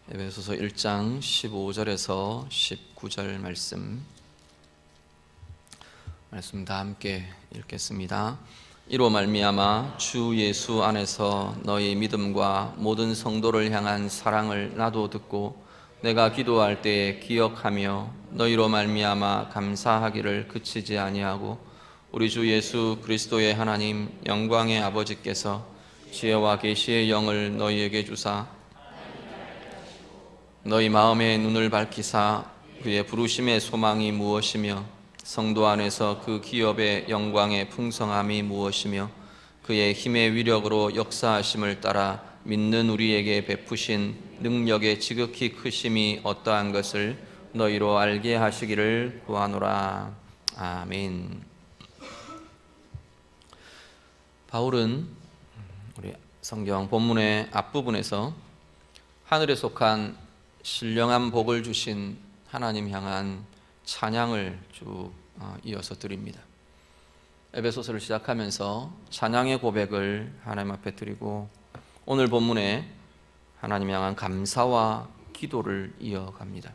에베소서 1장 15절에서 19절 말씀 다 함께 읽겠습니다. 이로 말미암아 주 예수 안에서 너희 믿음과 모든 성도를 향한 사랑을 나도 듣고 내가 기도할 때에 기억하며 너희로 말미암아 감사하기를 그치지 아니하고 우리 주 예수 그리스도의 하나님 영광의 아버지께서 지혜와 계시의 영을 너희에게 주사 너희 마음의 눈을 밝히사 그의 부르심의 소망이 무엇이며 성도 안에서 그 기업의 영광의 풍성함이 무엇이며 그의 힘의 위력으로 역사하심을 따라 믿는 우리에게 베푸신 능력의 지극히 크심이 어떠한 것을 너희로 알게 하시기를 구하노라. 아멘. 바울은 우리 성경 본문의 앞부분에서 하늘에 속한 신령한 복을 주신 하나님 향한 찬양을 쭉 이어서 드립니다. 에베소서를 시작하면서 찬양의 고백을 하나님 앞에 드리고 오늘 본문에 하나님 향한 감사와 기도를 이어갑니다.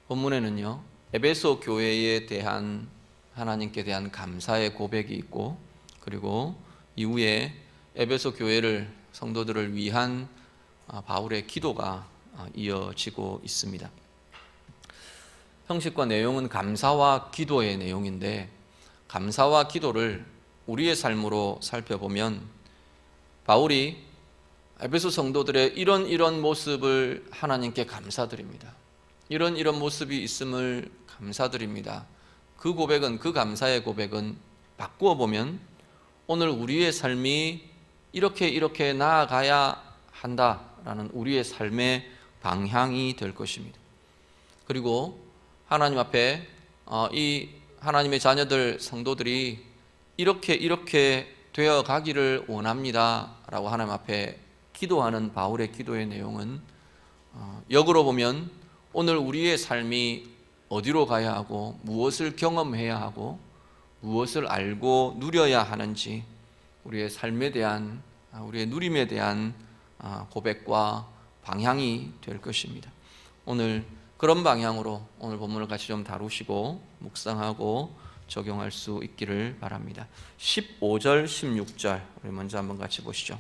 본문에는요, 에베소 교회에 대한 하나님께 대한 감사의 고백이 있고, 그리고 이후에 에베소 교회를 성도들을 위한 바울의 기도가 이어지고 있습니다. 형식과 내용은 감사와 기도의 내용인데, 감사와 기도를 우리의 삶으로 살펴보면 바울이 에베소 성도들의 이런 모습을 하나님께 감사드립니다. 이런 모습이 있음을 감사드립니다. 그 고백은, 그 감사의 고백은 바꾸어 보면 오늘 우리의 삶이 이렇게 나아가야 한다라는 우리의 삶의 방향이 될 것입니다. 그리고 하나님 앞에 이 하나님의 자녀들 성도들이 이렇게 되어 가기를 원합니다 라고 하나님 앞에 기도하는 바울의 기도의 내용은 역으로 보면 오늘 우리의 삶이 어디로 가야 하고 무엇을 경험해야 하고 무엇을 알고 누려야 하는지 우리의 삶에 대한, 우리의 누림에 대한 고백과 방향이 될 것입니다. 오늘 그런 방향으로 오늘 본문을 같이 좀 다루시고 묵상하고 적용할 수 있기를 바랍니다. 15절, 16절 우리 먼저 한번 같이 보시죠.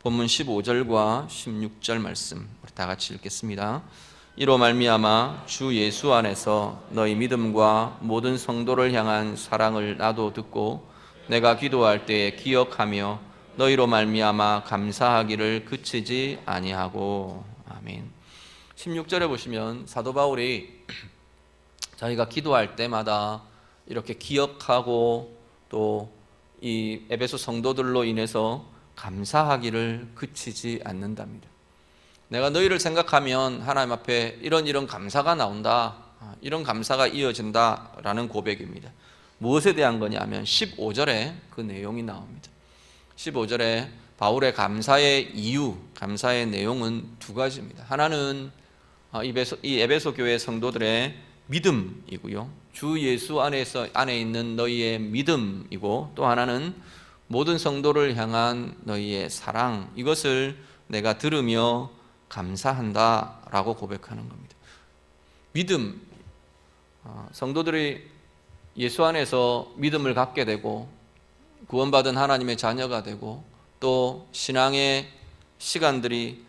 본문 15절과 16절 말씀 우리 다 같이 읽겠습니다. 이로 말미암아 주 예수 안에서 너희 믿음과 모든 성도를 향한 사랑을 나도 듣고 내가 기도할 때에 기억하며 너희로 말미암아 감사하기를 그치지 아니하고. 아멘. 16절에 보시면 사도 바울이 자기가 기도할 때마다 이렇게 기억하고 또 이 에베소 성도들로 인해서 감사하기를 그치지 않는답니다. 내가 너희를 생각하면 하나님 앞에 이런 감사가 나온다, 이런 감사가 이어진다라는 고백입니다. 무엇에 대한 거냐면 15절에 그 내용이 나옵니다. 15절에 바울의 감사의 이유, 감사의 내용은 두 가지입니다. 하나는 이 에베소 교회 성도들의 믿음이고요, 주 예수 안에 있는 너희의 믿음이고, 또 하나는 모든 성도를 향한 너희의 사랑, 이것을 내가 들으며 감사한다라고 고백하는 겁니다. 믿음, 성도들이 예수 안에서 믿음을 갖게 되고 구원받은 하나님의 자녀가 되고 또 신앙의 시간들이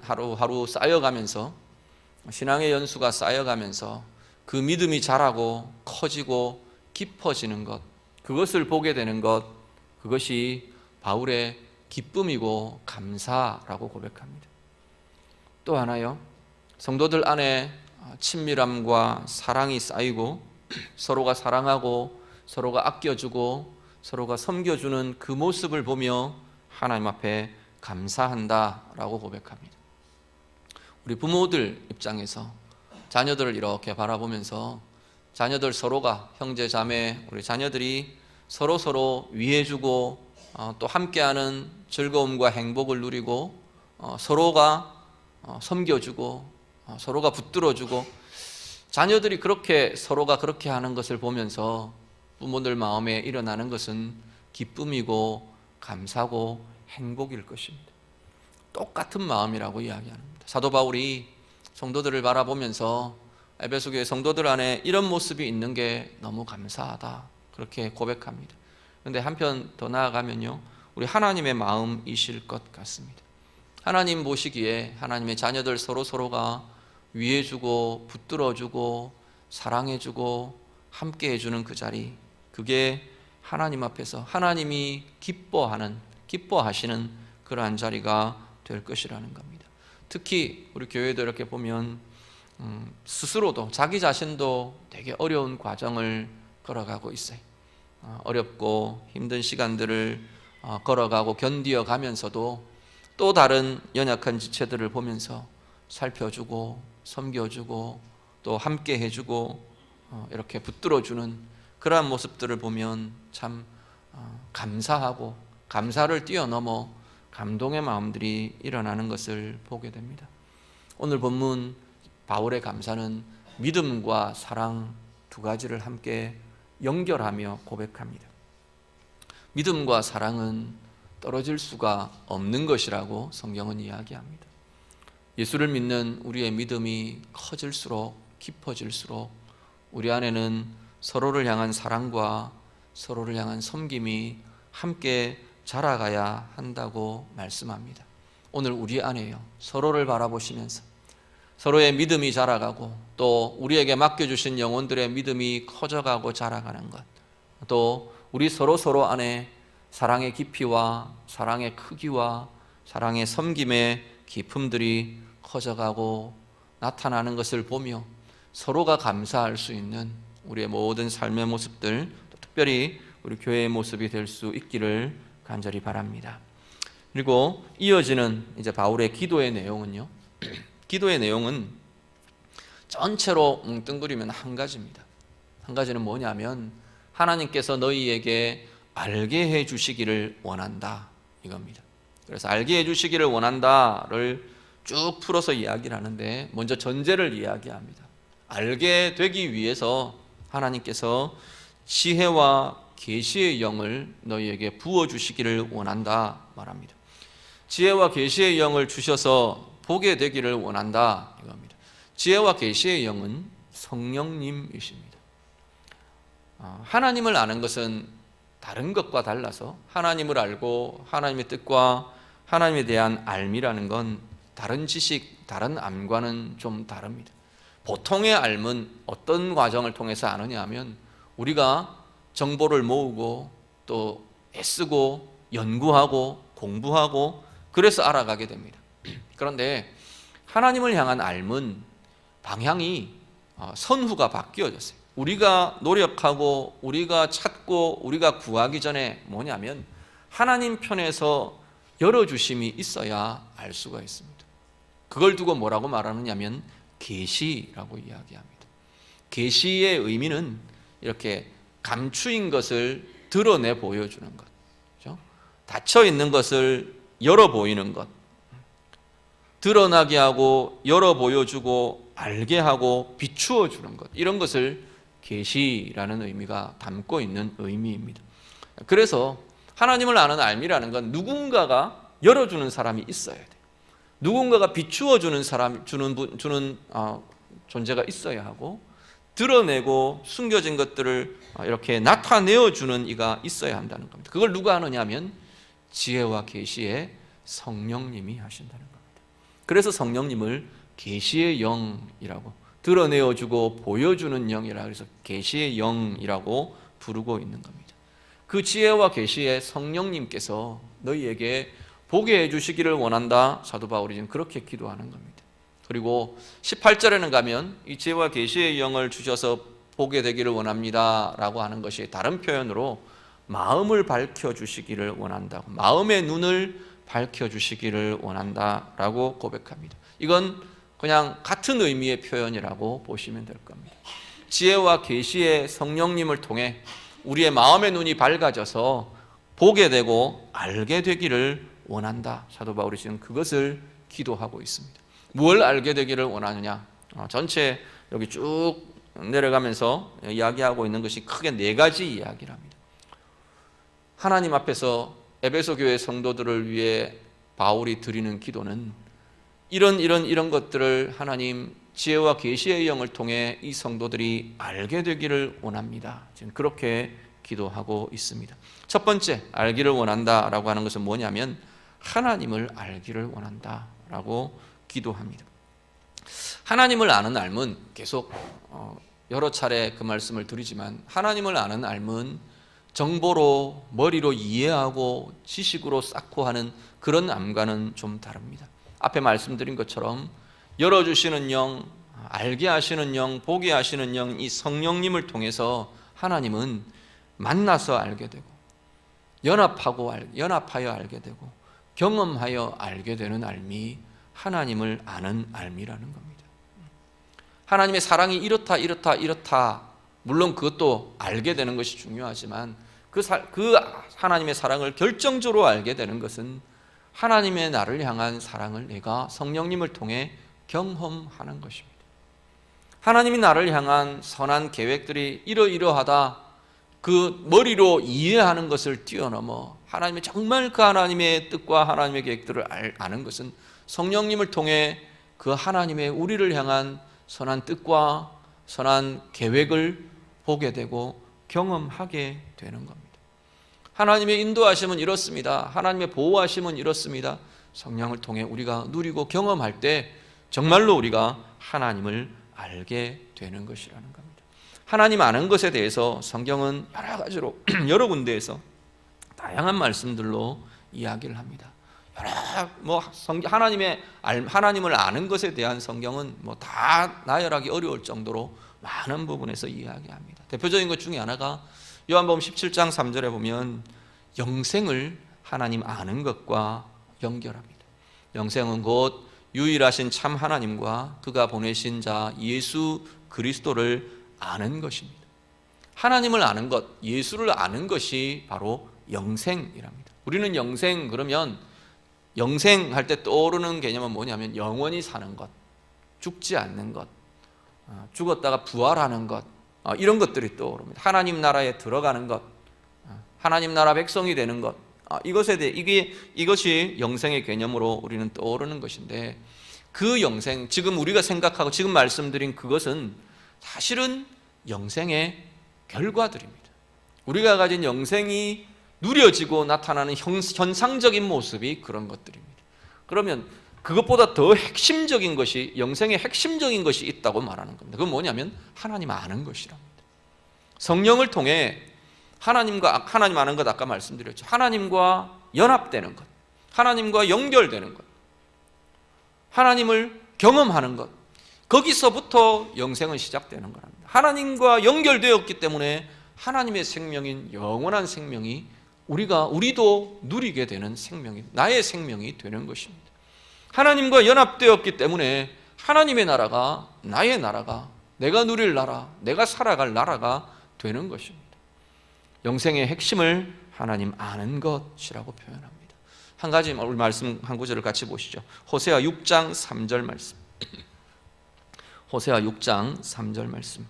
하루하루 쌓여가면서, 신앙의 연수가 쌓여가면서 그 믿음이 자라고 커지고 깊어지는 것, 그것을 보게 되는 것, 그것이 바울의 기쁨이고 감사라고 고백합니다. 또 하나요, 성도들 안에 친밀함과 사랑이 쌓이고 서로가 사랑하고 서로가 아껴주고 서로가 섬겨주는 그 모습을 보며 하나님 앞에 감사한다라고 고백합니다. 우리 부모들 입장에서 자녀들을 이렇게 바라보면서 자녀들 서로가, 형제 자매 우리 자녀들이 서로 위해주고 또 함께하는 즐거움과 행복을 누리고 서로가 섬겨주고 서로가 붙들어주고, 자녀들이 서로가 그렇게 하는 것을 보면서 부모들 마음에 일어나는 것은 기쁨이고 감사고 행복일 것입니다. 똑같은 마음이라고 이야기합니다. 사도 바울이 성도들을 바라보면서 에베소 교회 성도들 안에 이런 모습이 있는 게 너무 감사하다, 그렇게 고백합니다. 그런데 한편 더 나아가면요, 우리 하나님의 마음이실 것 같습니다. 하나님 보시기에 하나님의 자녀들 서로가 위해주고 붙들어주고 사랑해주고 함께해주는 그 자리, 그게 하나님 앞에서 하나님이 기뻐하시는 그러한 자리가 될 것이라는 겁니다. 특히 우리 교회도 이렇게 보면 스스로도, 자기 자신도 되게 어려운 과정을 걸어가고 있어요. 어렵고 힘든 시간들을 걸어가고 견디어 가면서도 또 다른 연약한 지체들을 보면서 살펴주고 섬겨주고 또 함께 해주고 이렇게 붙들어주는 그러한 모습들을 보면 참 감사하고 감사를 뛰어넘어 감동의 마음들이 일어나는 것을 보게 됩니다. 오늘 본문 바울의 감사는 믿음과 사랑 두 가지를 함께 연결하며 고백합니다. 믿음과 사랑은 떨어질 수가 없는 것이라고 성경은 이야기합니다. 예수를 믿는 우리의 믿음이 커질수록 깊어질수록 우리 안에는 서로를 향한 사랑과 서로를 향한 섬김이 함께 자라가야 한다고 말씀합니다. 오늘 우리 안에요, 서로를 바라보시면서 서로의 믿음이 자라가고 또 우리에게 맡겨주신 영혼들의 믿음이 커져가고 자라가는 것, 또 우리 서로 안에 사랑의 깊이와 사랑의 크기와 사랑의 섬김의 깊음들이 커져가고 나타나는 것을 보며 서로가 감사할 수 있는 우리의 모든 삶의 모습들, 특별히 우리 교회의 모습이 될 수 있기를 간절히 바랍니다. 그리고 이어지는 이제 바울의 기도의 내용은요, 기도의 내용은 전체로 뭉뚱그리면 한 가지입니다. 한 가지는 뭐냐면 하나님께서 너희에게 알게 해 주시기를 원한다, 이겁니다. 그래서 알게 해 주시기를 원한다를 쭉 풀어서 이야기를 하는데, 먼저 전제를 이야기합니다. 알게 되기 위해서 하나님께서 지혜와 계시의 영을 너희에게 부어주시기를 원한다 말합니다. 지혜와 계시의 영을 주셔서 보게 되기를 원한다, 이겁니다. 지혜와 계시의 영은 성령님이십니다. 하나님을 아는 것은 다른 것과 달라서 하나님을 알고 하나님의 뜻과 하나님에 대한 알미라는 건 다른 지식, 다른 암과는 좀 다릅니다. 보통의 알은 어떤 과정을 통해서 아느냐 하면 우리가 정보를 모으고 또 애쓰고 연구하고 공부하고 그래서 알아가게 됩니다. 그런데 하나님을 향한 알은 방향이 선후가 바뀌어졌어요. 우리가 노력하고 우리가 찾고 우리가 구하기 전에 뭐냐면 하나님 편에서 열어주심이 있어야 알 수가 있습니다. 그걸 두고 뭐라고 말하느냐면 계시라고 이야기합니다. 계시의 의미는 이렇게 감추인 것을 드러내 보여주는 것, 그렇죠? 닫혀 있는 것을 열어 보이는 것, 드러나게 하고 열어 보여주고 알게 하고 비추어 주는 것, 이런 것을 계시라는 의미가 담고 있는 의미입니다. 그래서 하나님을 아는 알미라는 건 누군가가 열어주는 사람이 있어야 돼요. 누군가가 비추어 주는 사람, 주는 존재가 있어야 하고, 드러내고 숨겨진 것들을 이렇게 나타내어 주는 이가 있어야 한다는 겁니다. 그걸 누가 하느냐 하면 지혜와 계시의 성령님이 하신다는 겁니다. 그래서 성령님을 계시의 영이라고, 드러내어 주고 보여주는 영이라 그래서 계시의 영이라고 부르고 있는 겁니다. 그 지혜와 계시의 성령님께서 너희에게 보게 해주시기를 원한다, 사도 바울이 지금 그렇게 기도하는 겁니다. 그리고 18절에는 가면 이 지혜와 계시의 영을 주셔서 보게 되기를 원합니다 라고 하는 것이 다른 표현으로 마음을 밝혀주시기를 원한다고, 마음의 눈을 밝혀주시기를 원한다 라고 고백합니다. 이건 그냥 같은 의미의 표현이라고 보시면 될 겁니다. 지혜와 계시의 성령님을 통해 우리의 마음의 눈이 밝아져서 보게 되고 알게 되기를 원한다, 사도 바울이 지금 그것을 기도하고 있습니다. 뭘 알게 되기를 원하느냐, 전체 여기 쭉 내려가면서 이야기하고 있는 것이 크게 네 가지 이야기를 합니다. 하나님 앞에서 에베소 교회 성도들을 위해 바울이 드리는 기도는 이런 것들을 하나님 지혜와 계시의 영을 통해 이 성도들이 알게 되기를 원합니다. 지금 그렇게 기도하고 있습니다. 첫 번째, 알기를 원한다라고 하는 것은 뭐냐면 하나님을 알기를 원한다라고 기도합니다. 하나님을 아는 삶은 계속 여러 차례 그 말씀을 드리지만, 하나님을 아는 삶은 정보로 머리로 이해하고 지식으로 쌓고 하는 그런 삶과는 좀 다릅니다. 앞에 말씀드린 것처럼 열어주시는 영, 알게 하시는 영, 보게 하시는 영, 이 성령님을 통해서 하나님은 만나서 알게 되고 연합하여 알게 되고 경험하여 알게 되는 삶이 하나님을 아는 삶이라는 겁니다. 하나님의 사랑이 이렇다 물론 그것도 알게 되는 것이 중요하지만 그 하나님의 사랑을 결정적으로 알게 되는 것은 하나님의 나를 향한 사랑을 내가 성령님을 통해 경험하는 것입니다. 하나님이 나를 향한 선한 계획들이 이러이러하다, 그 머리로 이해하는 것을 뛰어넘어 하나님의 정말 그 하나님의 뜻과 하나님의 계획들을 아는 것은 성령님을 통해 그 하나님의 우리를 향한 선한 뜻과 선한 계획을 보게 되고 경험하게 되는 겁니다. 하나님의 인도하심은 이렇습니다. 하나님의 보호하심은 이렇습니다. 성령을 통해 우리가 누리고 경험할 때 정말로 우리가 하나님을 알게 되는 것이라는 겁니다. 하나님 아는 것에 대해서 성경은 여러 가지로 여러 군데에서 다양한 말씀들로 이야기를 합니다. 하나님을 아는 것에 대한 성경은 다 나열하기 어려울 정도로 많은 부분에서 이야기합니다. 대표적인 것 중에 하나가 요한복음 17장 3절에 보면 영생을 하나님 아는 것과 연결합니다. 영생은 곧 유일하신 참 하나님과 그가 보내신 자 예수 그리스도를 아는 것입니다. 하나님을 아는 것, 예수를 아는 것이 바로 영생이랍니다. 우리는 영생 그러면 영생할 때 떠오르는 개념은 뭐냐면 영원히 사는 것, 죽지 않는 것, 죽었다가 부활하는 것, 이런 것들이 떠오릅니다. 하나님 나라에 들어가는 것, 하나님 나라 백성이 되는 것, 이것에 대해 이것이 영생의 개념으로 우리는 떠오르는 것인데, 그 영생, 지금 우리가 생각하고 지금 말씀드린 그것은 사실은 영생의 결과들입니다. 우리가 가진 영생이 누려지고 나타나는 현상적인 모습이 그런 것들입니다. 그러면 그것보다 더 핵심적인 것이, 영생의 핵심적인 것이 있다고 말하는 겁니다. 그건 뭐냐면 하나님 아는 것이랍니다. 성령을 통해 하나님 아는 것, 아까 말씀드렸죠. 하나님과 연합되는 것, 하나님과 연결되는 것, 하나님을 경험하는 것, 거기서부터 영생은 시작되는 거랍니다. 하나님과 연결되었기 때문에 하나님의 생명인 영원한 생명이 우리도 누리게 되는 생명이, 나의 생명이 되는 것입니다. 하나님과 연합되었기 때문에 하나님의 나라가, 나의 나라가, 내가 누릴 나라, 내가 살아갈 나라가 되는 것입니다. 영생의 핵심을 하나님 아는 것이라고 표현합니다. 한 가지 우리 말씀 한 구절을 같이 보시죠. 호세아 6장 3절 말씀. 호세아 6장 3절 말씀.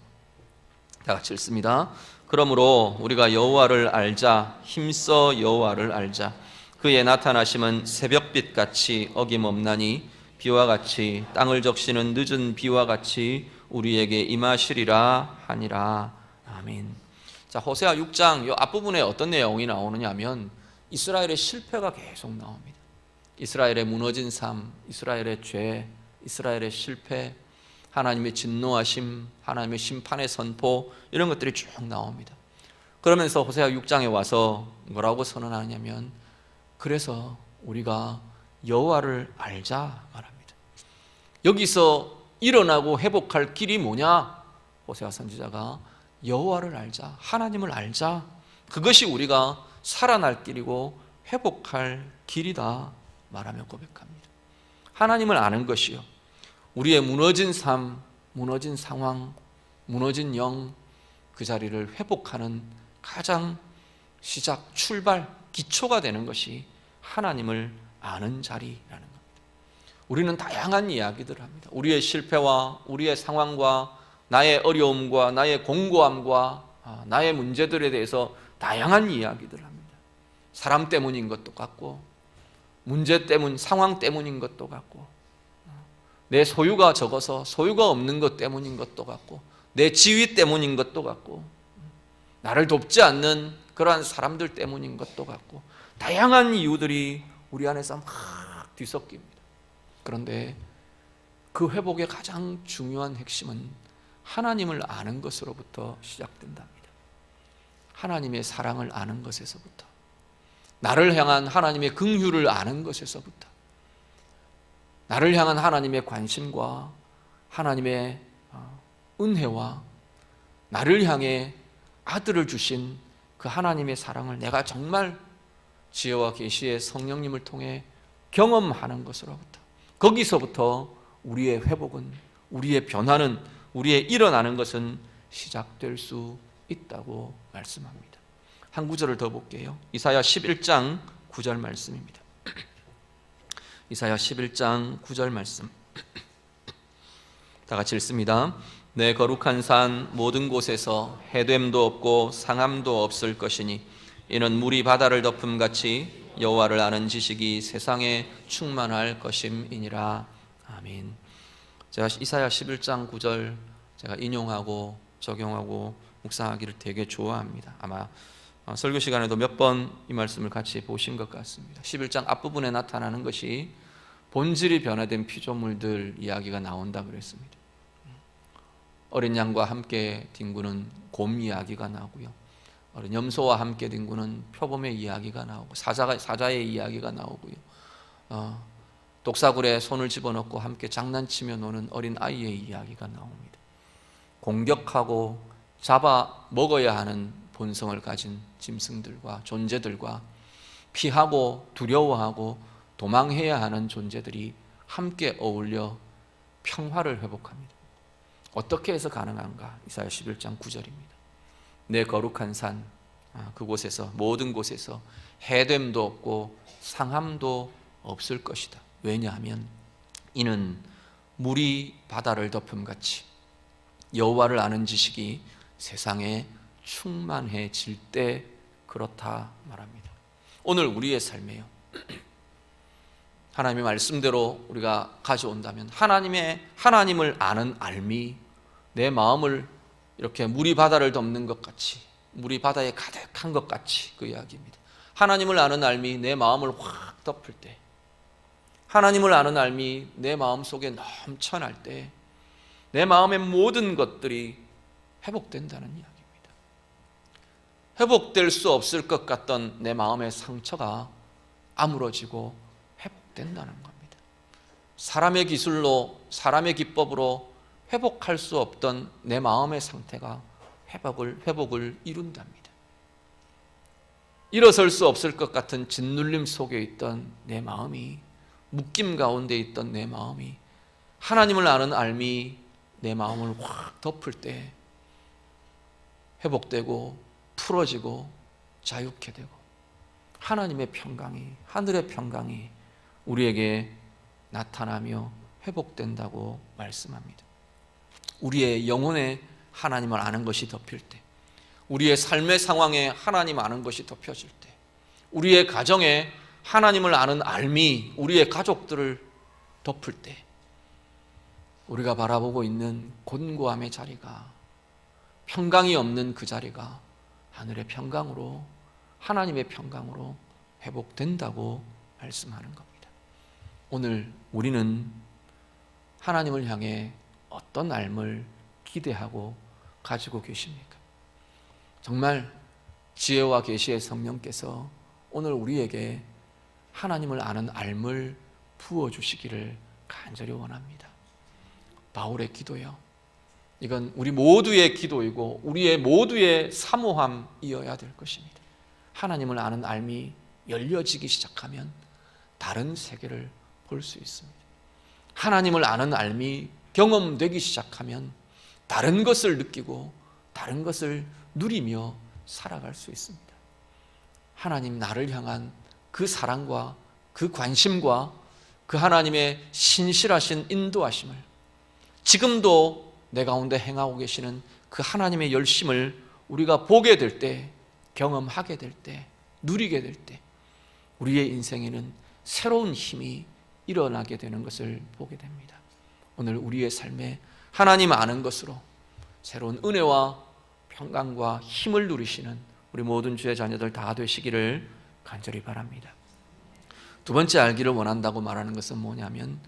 다 같이 읽습니다. 그러므로 우리가 여호와를 알자, 힘써 여호와를 알자. 그의 나타나심은 새벽빛 같이 어김없나니 비와 같이 땅을 적시는 늦은 비와 같이 우리에게 임하시리라 하니라. 아멘. 자, 호세아 6장 이 앞부분에 어떤 내용이 나오느냐 하면 이스라엘의 실패가 계속 나옵니다. 이스라엘의 무너진 삶, 이스라엘의 죄, 이스라엘의 실패, 하나님의 진노하심, 하나님의 심판의 선포, 이런 것들이 쭉 나옵니다. 그러면서 호세아 6장에 와서 뭐라고 선언하냐면 그래서 우리가 여호와를 알자 말합니다. 여기서 일어나고 회복할 길이 뭐냐? 호세아 선지자가 여호와를 알자, 하나님을 알자, 그것이 우리가 살아날 길이고 회복할 길이다 말하며 고백합니다. 하나님을 아는 것이요, 우리의 무너진 삶, 무너진 상황, 무너진 영, 그 자리를 회복하는 가장 시작, 출발, 기초가 되는 것이 하나님을 아는 자리라는 겁니다. 우리는 다양한 이야기들을 합니다. 우리의 실패와 우리의 상황과 나의 어려움과 나의 공고함과 나의 문제들에 대해서 다양한 이야기들을 합니다. 사람 때문인 것도 같고, 문제 때문, 상황 때문인 것도 같고, 내 소유가 적어서 소유가 없는 것 때문인 것도 같고, 내 지위 때문인 것도 같고, 나를 돕지 않는 그러한 사람들 때문인 것도 같고, 다양한 이유들이 우리 안에서 막 뒤섞입니다. 그런데 그 회복의 가장 중요한 핵심은 하나님을 아는 것으로부터 시작된답니다. 하나님의 사랑을 아는 것에서부터, 나를 향한 하나님의 긍휼을 아는 것에서부터, 나를 향한 하나님의 관심과 하나님의 은혜와 나를 향해 아들을 주신 그 하나님의 사랑을 내가 정말 지혜와 계시의 성령님을 통해 경험하는 것으로부터, 거기서부터 우리의 회복은, 우리의 변화는, 우리의 일어나는 것은 시작될 수 있다고 말씀합니다. 한 구절을 더 볼게요. 이사야 11장 9절 말씀입니다. 이사야 11장 9절 말씀, 다 같이 읽습니다. 내 거룩한 산 모든 곳에서 해됨도 없고 상함도 없을 것이니 이는 물이 바다를 덮음같이 여호와를 아는 지식이 세상에 충만할 것임이니라. 아멘. 제가 이사야 11장 9절 제가 인용하고 적용하고 묵상하기를 되게 좋아합니다. 아마 설교 시간에도 몇 번 이 말씀을 같이 보신 것 같습니다. 11장 앞부분에 나타나는 것이 본질이 변화된 피조물들 이야기가 나온다 그랬습니다. 어린 양과 함께 뒹구는 곰 이야기가 나오고요, 어린 염소와 함께 뒹구는 표범의 이야기가 나오고, 사자의 이야기가 나오고요, 독사굴에 손을 집어넣고 함께 장난치며 노는 어린 아이의 이야기가 나옵니다. 공격하고 잡아 먹어야 하는 본성을 가진 짐승들과 존재들과 피하고 두려워하고 도망해야 하는 존재들이 함께 어울려 평화를 회복합니다. 어떻게 해서 가능한가? 이사야 11장 9절입니다. 내 거룩한 산, 그곳에서, 모든 곳에서 해됨도 없고 상함도 없을 것이다. 왜냐하면 이는 물이 바다를 덮음같이 여호와를 아는 지식이 세상에 충만해질 때 그렇다 말합니다. 오늘 우리의 삶에요, 하나님의 말씀대로 우리가 가져온다면 하나님을 아는 알미, 내 마음을 이렇게 물이 바다를 덮는 것 같이, 물이 바다에 가득한 것 같이, 그 이야기입니다. 하나님을 아는 알미 내 마음을 확 덮을 때, 하나님을 아는 알미 내 마음 속에 넘쳐날 때 내 마음의 모든 것들이 회복된다는 이야기입니다. 회복될 수 없을 것 같던 내 마음의 상처가 아물어지고 회복된다는 겁니다. 사람의 기술로, 사람의 기법으로 회복할 수 없던 내 마음의 상태가 회복을 이룬답니다. 일어설 수 없을 것 같은 짓눌림 속에 있던 내 마음이, 묶임 가운데 있던 내 마음이 하나님을 아는 알미 내 마음을 확 덮을 때 회복되고 풀어지고 자유케 되고, 하나님의 평강이, 하늘의 평강이 우리에게 나타나며 회복된다고 말씀합니다. 우리의 영혼에 하나님을 아는 것이 덮일 때, 우리의 삶의 상황에 하나님 아는 것이 덮여질 때, 우리의 가정에 하나님을 아는 알미, 우리의 가족들을 덮을 때, 우리가 바라보고 있는 곤고함의 자리가, 평강이 없는 그 자리가 하늘의 평강으로, 하나님의 평강으로 회복된다고 말씀하는 겁니다. 오늘 우리는 하나님을 향해 어떤 삶을 기대하고 가지고 계십니까? 정말 지혜와 계시의 성령께서 오늘 우리에게 하나님을 아는 삶을 부어주시기를 간절히 원합니다. 바울의 기도요, 이건 우리 모두의 기도이고 우리의 모두의 사모함이어야 될 것입니다. 하나님을 아는 삶이 열려지기 시작하면 다른 세계를 볼 수 있습니다. 하나님을 아는 삶이 경험되기 시작하면 다른 것을 느끼고 다른 것을 누리며 살아갈 수 있습니다. 하나님 나를 향한 그 사랑과 그 관심과 그 하나님의 신실하신 인도하심을, 지금도 내 가운데 행하고 계시는 그 하나님의 열심을 우리가 보게 될 때, 경험하게 될 때, 누리게 될 때, 우리의 인생에는 새로운 힘이 일어나게 되는 것을 보게 됩니다. 오늘 우리의 삶에 하나님 아는 것으로 새로운 은혜와 평강과 힘을 누리시는 우리 모든 주의 자녀들 다 되시기를 간절히 바랍니다. 두 번째 알기를 원한다고 말하는 것은 뭐냐면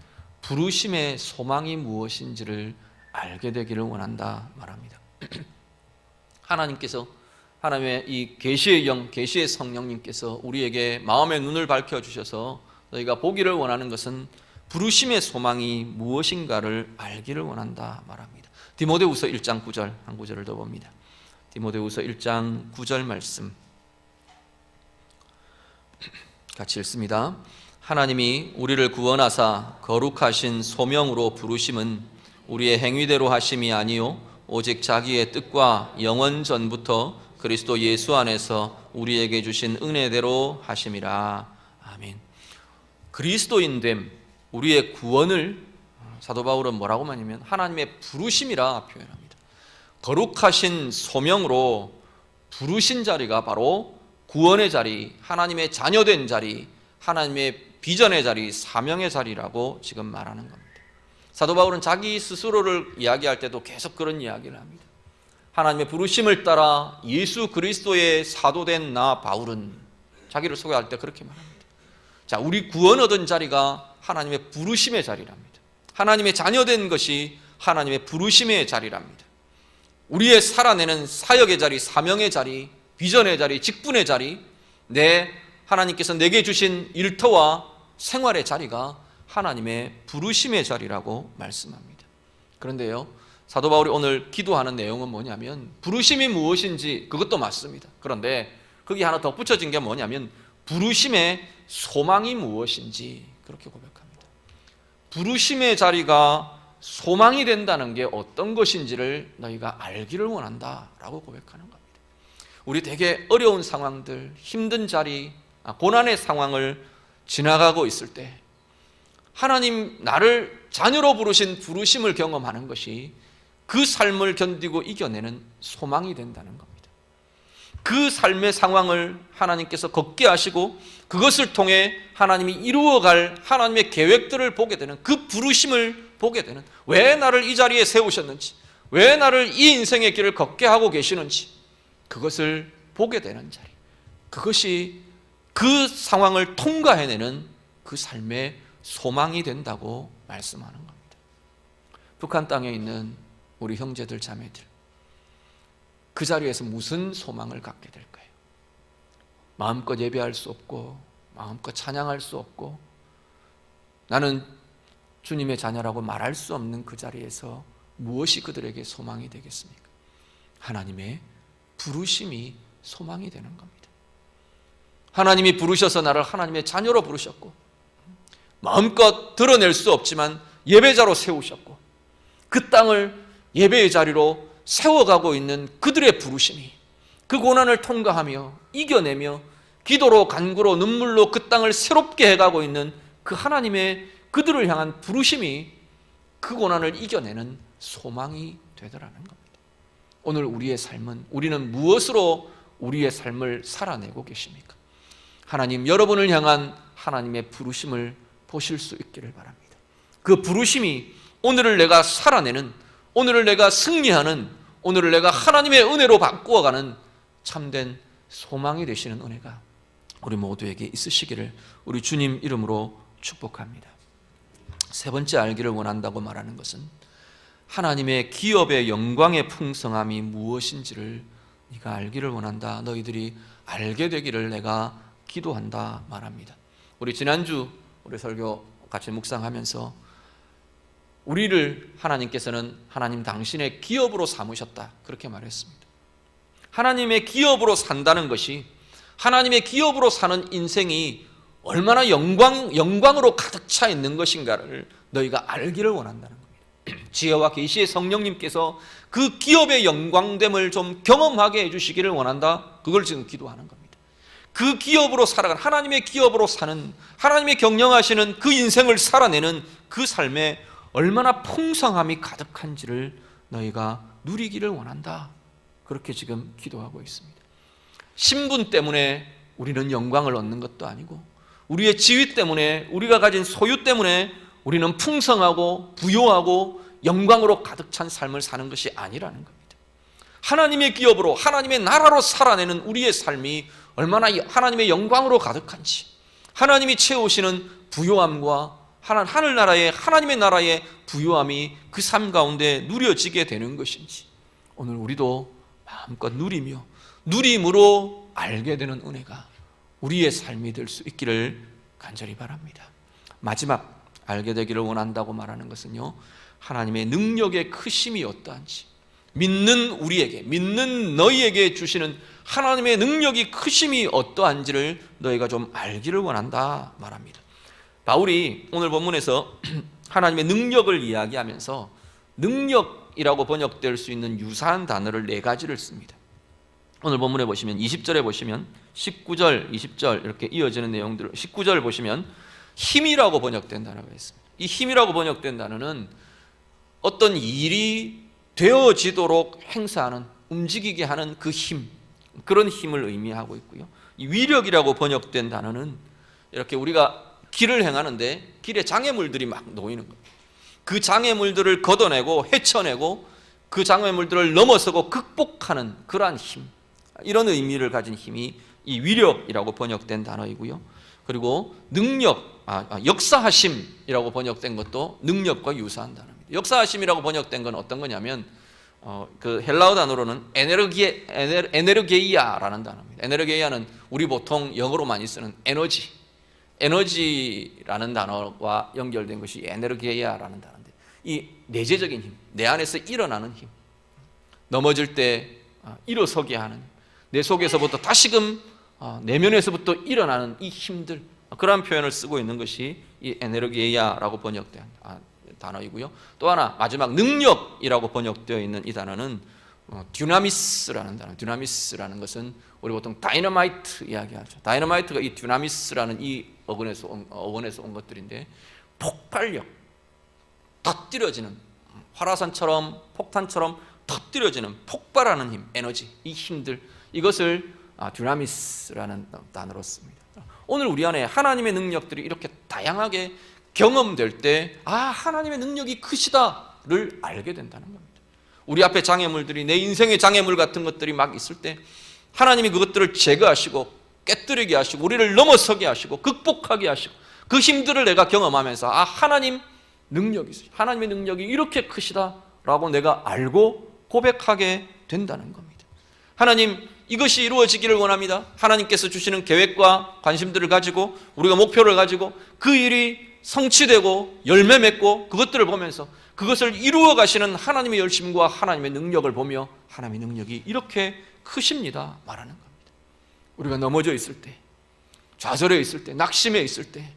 부르심의 소망이 무엇인지를 알게 되기를 원한다 말합니다. 하나님께서 하나님의 이 계시의 영, 계시의 성령님께서 우리에게 마음의 눈을 밝혀주셔서 너희가 보기를 원하는 것은 부르심의 소망이 무엇인가를 알기를 원한다 말합니다. 디모데후서 1장 9절 한 구절을 더 봅니다. 디모데후서 1장 9절 말씀 같이 읽습니다. 하나님이 우리를 구원하사 거룩하신 소명으로 부르심은 우리의 행위대로 하심이 아니요 오직 자기의 뜻과 영원 전부터 그리스도 예수 안에서 우리에게 주신 은혜대로 하심이라. 아멘. 그리스도인됨, 우리의 구원을 사도 바울은 뭐라고 말하냐면 하나님의 부르심이라 표현합니다. 거룩하신 소명으로 부르신 자리가 바로 구원의 자리, 하나님의 자녀된 자리, 하나님의 비전의 자리, 사명의 자리라고 지금 말하는 겁니다. 사도 바울은 자기 스스로를 이야기할 때도 계속 그런 이야기를 합니다. 하나님의 부르심을 따라 예수 그리스도의 사도된 나 바울은, 자기를 소개할 때 그렇게 말합니다. 자, 우리 구원 얻은 자리가 하나님의 부르심의 자리랍니다. 하나님의 자녀된 것이 하나님의 부르심의 자리랍니다. 우리의 살아내는 사역의 자리, 사명의 자리, 비전의 자리, 직분의 자리, 하나님께서 내게 주신 일터와 생활의 자리가 하나님의 부르심의 자리라고 말씀합니다. 그런데요, 사도 바울이 오늘 기도하는 내용은 뭐냐면 부르심이 무엇인지 그것도 맞습니다. 그런데 거기 하나 더 붙여진 게 뭐냐면 부르심의 소망이 무엇인지 그렇게 고백합니다. 부르심의 자리가 소망이 된다는 게 어떤 것인지를 너희가 알기를 원한다라고 고백하는 겁니다. 우리 되게 어려운 상황들, 힘든 자리, 고난의 상황을 지나가고 있을 때 하나님 나를 자녀로 부르신 부르심을 경험하는 것이 그 삶을 견디고 이겨내는 소망이 된다는 겁니다. 그 삶의 상황을 하나님께서 걷게 하시고 그것을 통해 하나님이 이루어갈 하나님의 계획들을 보게 되는, 그 부르심을 보게 되는, 왜 나를 이 자리에 세우셨는지, 왜 나를 이 인생의 길을 걷게 하고 계시는지 그것을 보게 되는 자리, 그것이 그 상황을 통과해내는 그 삶의 소망이 된다고 말씀하는 겁니다. 북한 땅에 있는 우리 형제들 자매들, 그 자리에서 무슨 소망을 갖게 될까요? 마음껏 예배할 수 없고 마음껏 찬양할 수 없고 나는 주님의 자녀라고 말할 수 없는 그 자리에서 무엇이 그들에게 소망이 되겠습니까? 하나님의 부르심이 소망이 되는 겁니다. 하나님이 부르셔서 나를 하나님의 자녀로 부르셨고 마음껏 드러낼 수 없지만 예배자로 세우셨고 그 땅을 예배의 자리로 세워가고 있는 그들의 부르심이, 그 고난을 통과하며 이겨내며 기도로 간구로 눈물로 그 땅을 새롭게 해가고 있는 그 하나님의 그들을 향한 부르심이 그 고난을 이겨내는 소망이 되더라는 겁니다. 오늘 우리의 삶은, 우리는 무엇으로 우리의 삶을 살아내고 계십니까? 하나님, 여러분을 향한 하나님의 부르심을 보실 수 있기를 바랍니다. 그 부르심이 오늘을 내가 살아내는, 오늘을 내가 승리하는, 오늘을 내가 하나님의 은혜로 바꾸어가는 참된 소망이 되시는 은혜가 우리 모두에게 있으시기를 우리 주님 이름으로 축복합니다. 세 번째 알기를 원한다고 말하는 것은 하나님의 기업의 영광의 풍성함이 무엇인지를 네가 알기를 원한다. 너희들이 알게 되기를 내가 기도한다 말합니다. 우리 지난주 우리 설교 같이 묵상하면서 우리를 하나님께서는 하나님 당신의 기업으로 삼으셨다 그렇게 말했습니다. 하나님의 기업으로 산다는 것이, 하나님의 기업으로 사는 인생이 얼마나 영광으로 가득 차 있는 것인가를 너희가 알기를 원한다는 겁니다. 지혜와 계시의 성령님께서 그 기업의 영광됨을 좀 경험하게 해주시기를 원한다. 그걸 지금 기도하는 겁니다. 그 기업으로 살아가는, 하나님의 기업으로 사는, 하나님의 경영하시는 그 인생을 살아내는 그 삶에 얼마나 풍성함이 가득한지를 너희가 누리기를 원한다. 그렇게 지금 기도하고 있습니다. 신분 때문에 우리는 영광을 얻는 것도 아니고, 우리의 지위 때문에, 우리가 가진 소유 때문에 우리는 풍성하고 부요하고 영광으로 가득 찬 삶을 사는 것이 아니라는 겁니다. 하나님의 기업으로, 하나님의 나라로 살아내는 우리의 삶이 얼마나 하나님의 영광으로 가득한지, 하나님이 채우시는 부요함과 하늘나라의, 하나님의 나라의 부요함이 그 삶 가운데 누려지게 되는 것인지, 오늘 우리도 마음껏 누리며 누림으로 알게 되는 은혜가 우리의 삶이 될 수 있기를 간절히 바랍니다. 마지막 알게 되기를 원한다고 말하는 것은요, 하나님의 능력의 크심이 어떠한지, 믿는 우리에게, 믿는 너희에게 주시는 하나님의 능력이 크심이 어떠한지를 너희가 좀 알기를 원한다 말합니다. 바울이 오늘 본문에서 하나님의 능력을 이야기하면서 능력이라고 번역될 수 있는 유사한 단어를 4가지를 씁니다. 오늘 본문에 보시면 20절에 보시면 19절, 20절 이렇게 이어지는 내용들을, 19절 보시면 힘이라고 번역된 단어가 있습니다. 이 힘이라고 번역된 단어는 어떤 일이 되어지도록 행사하는, 움직이게 하는 그 힘, 그런 힘을 의미하고 있고요. 이 위력이라고 번역된 단어는 이렇게 우리가 길을 행하는데 길에 장애물들이 막 놓이는 거예요. 그 장애물들을 걷어내고 헤쳐내고 그 장애물들을 넘어서고 극복하는 그러한 힘, 이런 의미를 가진 힘이 이 위력이라고 번역된 단어이고요. 그리고 능력, 역사하심이라고 번역된 것도 능력과 유사한 단어입니다. 역사하심이라고 번역된 건 어떤 거냐면 그 헬라어 단어로는 에네르게이아라는 단어입니다. 에네르게이아는 우리 보통 영어로 많이 쓰는 에너지라는 단어와 연결된 것이 에네르게이아라는 단어인데, 이 내재적인 힘, 내 안에서 일어나는 힘, 넘어질 때 일어서게 하는, 내 속에서부터 다시금 내면에서부터 일어나는 이 힘들, 그러한 표현을 쓰고 있는 것이 이 에네르게이아라고 번역된 단어이고요. 또 하나 마지막 능력이라고 번역되어 있는 이 단어는 듀나미스라는 단어. 듀나미스라는 것은 우리 보통 다이너마이트 이야기하죠. 다이너마이트가 이 듀나미스라는 이 어원에서 온 것들인데, 폭발력, 터뜨려지는, 화라산처럼 폭탄처럼 터뜨려지는, 폭발하는 힘, 에너지, 이 힘들, 이것을 듀나미스라는 단어로 씁니다. 오늘 우리 안에 하나님의 능력들이 이렇게 다양하게 경험될 때, 하나님의 능력이 크시다를 알게 된다는 겁니다. 우리 앞에 장애물들이, 내 인생의 장애물 같은 것들이 막 있을 때 하나님이 그것들을 제거하시고 깨뜨리게 하시고 우리를 넘어서게 하시고 극복하게 하시고 그 힘들을 내가 경험하면서 하나님 능력이 있어요. 하나님의 능력이 이렇게 크시다라고 내가 알고 고백하게 된다는 겁니다. 하나님, 이것이 이루어지기를 원합니다. 하나님께서 주시는 계획과 관심들을 가지고, 우리가 목표를 가지고 그 일이 성취되고 열매 맺고 그것들을 보면서 그것을 이루어 가시는 하나님의 열심과 하나님의 능력을 보며 하나님의 능력이 이렇게 크십니다 말하는 겁니다. 우리가 넘어져 있을 때, 좌절해 있을 때, 낙심해 있을 때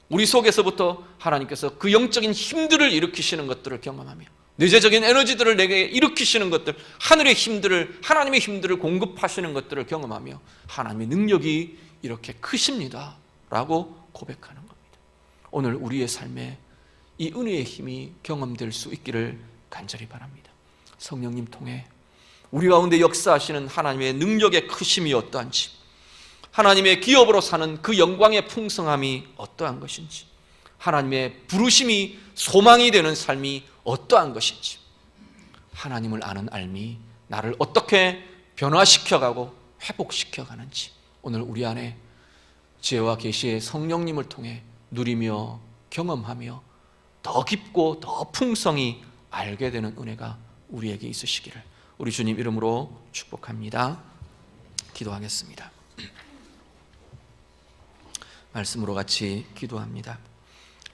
우리 속에서부터 하나님께서 그 영적인 힘들을 일으키시는 것들을 경험하며, 내재적인 에너지들을 내게 일으키시는 것들, 하늘의 힘들을, 하나님의 힘들을 공급하시는 것들을 경험하며 하나님의 능력이 이렇게 크십니다 라고 고백하는 겁니다. 오늘 우리의 삶에 이 은혜의 힘이 경험될 수 있기를 간절히 바랍니다. 성령님 통해 우리 가운데 역사하시는 하나님의 능력의 크심이 어떠한지, 하나님의 기업으로 사는 그 영광의 풍성함이 어떠한 것인지, 하나님의 부르심이 소망이 되는 삶이 어떠한 것인지, 하나님을 아는 알미 나를 어떻게 변화시켜가고 회복시켜가는지, 오늘 우리 안에 지혜와 계시의 성령님을 통해 누리며 경험하며 더 깊고 더 풍성히 알게 되는 은혜가 우리에게 있으시기를 우리 주님 이름으로 축복합니다. 기도하겠습니다. 말씀으로 같이 기도합니다.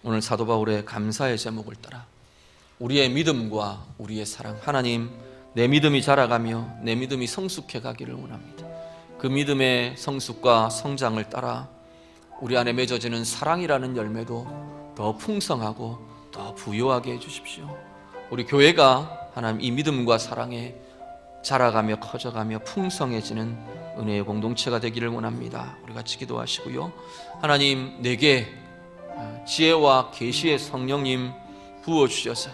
오늘 사도 바울의 감사의 제목을 따라 우리의 믿음과 우리의 사랑, 하나님, 내 믿음이 자라가며 내 믿음이 성숙해 가기를 원합니다. 그 믿음의 성숙과 성장을 따라 우리 안에 맺어지는 사랑이라는 열매도 더 풍성하고 더 부요하게 해주십시오. 우리 교회가 하나님 이 믿음과 사랑에 자라가며 커져가며 풍성해지는 은혜의 공동체가 되기를 원합니다. 우리 같이 기도하시고요. 하나님, 내게 지혜와 계시의 성령님 부어주셔서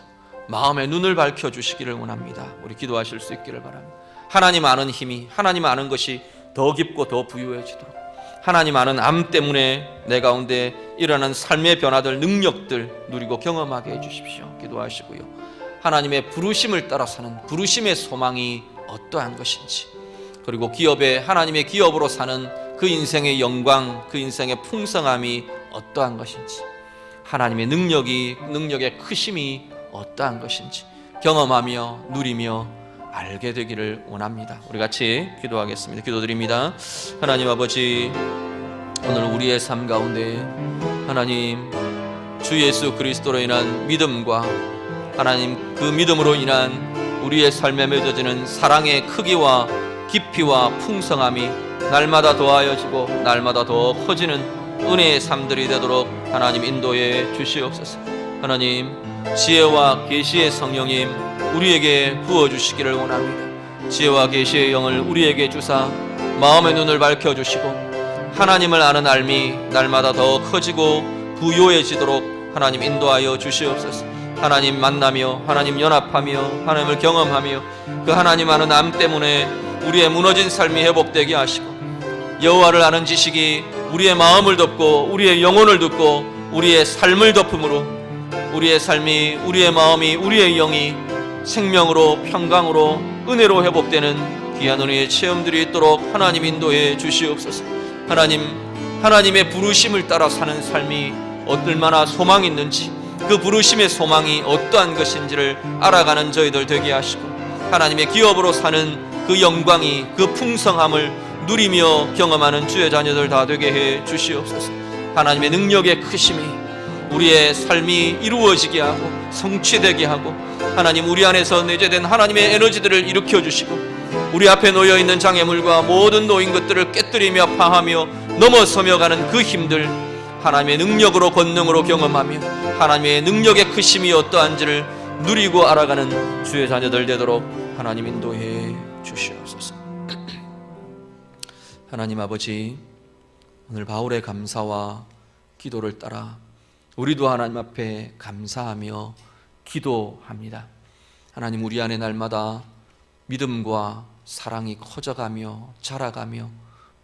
마음의 눈을 밝혀주시기를 원합니다. 우리 기도하실 수 있기를 바랍니다. 하나님 아는 힘이, 하나님 아는 것이 더 깊고 더 부유해지도록, 하나님 아는 암 때문에 내 가운데 일어나는 삶의 변화들, 능력들 누리고 경험하게 해주십시오. 기도하시고요. 하나님의 부르심을 따라 사는 부르심의 소망이 어떠한 것인지, 그리고 기업에 하나님의 기업으로 사는 그 인생의 영광, 그 인생의 풍성함이 어떠한 것인지, 하나님의 능력의 크심이 어떠한 것인지 경험하며 누리며 알게 되기를 원합니다. 우리 같이 기도하겠습니다. 기도드립니다. 하나님 아버지, 오늘 우리의 삶 가운데 하나님 주 예수 그리스도로 인한 믿음과 하나님 그 믿음으로 인한 우리의 삶에 맺어지는 사랑의 크기와 깊이와 풍성함이 날마다 더하여지고 날마다 더 커지는 은혜의 삶들이 되도록 하나님 인도해 주시옵소서. 하나님 지혜와 계시의 성령님 우리에게 부어주시기를 원합니다. 지혜와 계시의 영을 우리에게 주사 마음의 눈을 밝혀주시고 하나님을 아는 알미 날마다 더 커지고 부요해지도록 하나님 인도하여 주시옵소서. 하나님 만나며 하나님 연합하며 하나님을 경험하며 그 하나님 아는 암 때문에 우리의 무너진 삶이 회복되게 하시고 여호와를 아는 지식이 우리의 마음을 덮고 우리의 영혼을 덮고 우리의 삶을 덮음으로 우리의 삶이 우리의 마음이 우리의 영이 생명으로 평강으로 은혜로 회복되는 귀한 은혜의 체험들이 있도록 하나님 인도해 주시옵소서. 하나님의 부르심을 따라 사는 삶이 얼마나 소망이 있는지, 그 부르심의 소망이 어떠한 것인지를 알아가는 저희들 되게 하시고 하나님의 기업으로 사는 그 영광이 그 풍성함을 누리며 경험하는 주의 자녀들 다 되게 해 주시옵소서. 하나님의 능력의 크심이 우리의 삶이 이루어지게 하고 성취되게 하고 하나님 우리 안에서 내재된 하나님의 에너지들을 일으켜 주시고 우리 앞에 놓여있는 장애물과 모든 놓인 것들을 깨뜨리며 파하며 넘어서며 가는 그 힘들 하나님의 능력으로 권능으로 경험하며 하나님의 능력의 크심이 어떠한지를 누리고 알아가는 주의 자녀들 되도록 하나님 인도해 주시옵소서. 하나님 아버지, 오늘 바울의 감사와 기도를 따라 우리도 하나님 앞에 감사하며 기도합니다. 하나님 우리 안에 날마다 믿음과 사랑이 커져가며 자라가며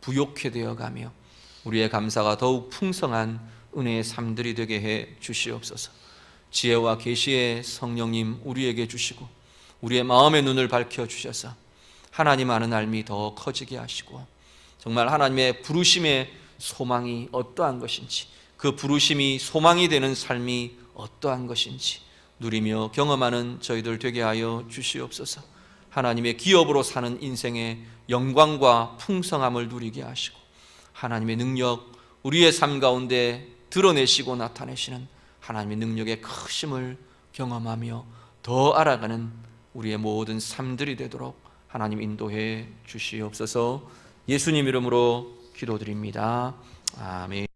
부욕해 되어가며 우리의 감사가 더욱 풍성한 은혜의 삶들이 되게 해 주시옵소서. 지혜와 계시의 성령님 우리에게 주시고 우리의 마음의 눈을 밝혀주셔서 하나님 아는 알미 더 커지게 하시고 정말 하나님의 부르심의 소망이 어떠한 것인지 그 부르심이 소망이 되는 삶이 어떠한 것인지 누리며 경험하는 저희들 되게 하여 주시옵소서. 하나님의 기업으로 사는 인생의 영광과 풍성함을 누리게 하시고 하나님의 능력 우리의 삶 가운데 드러내시고 나타내시는 하나님의 능력의 크심을 경험하며 더 알아가는 우리의 모든 삶들이 되도록 하나님 인도해 주시옵소서. 예수님 이름으로 기도드립니다. 아멘.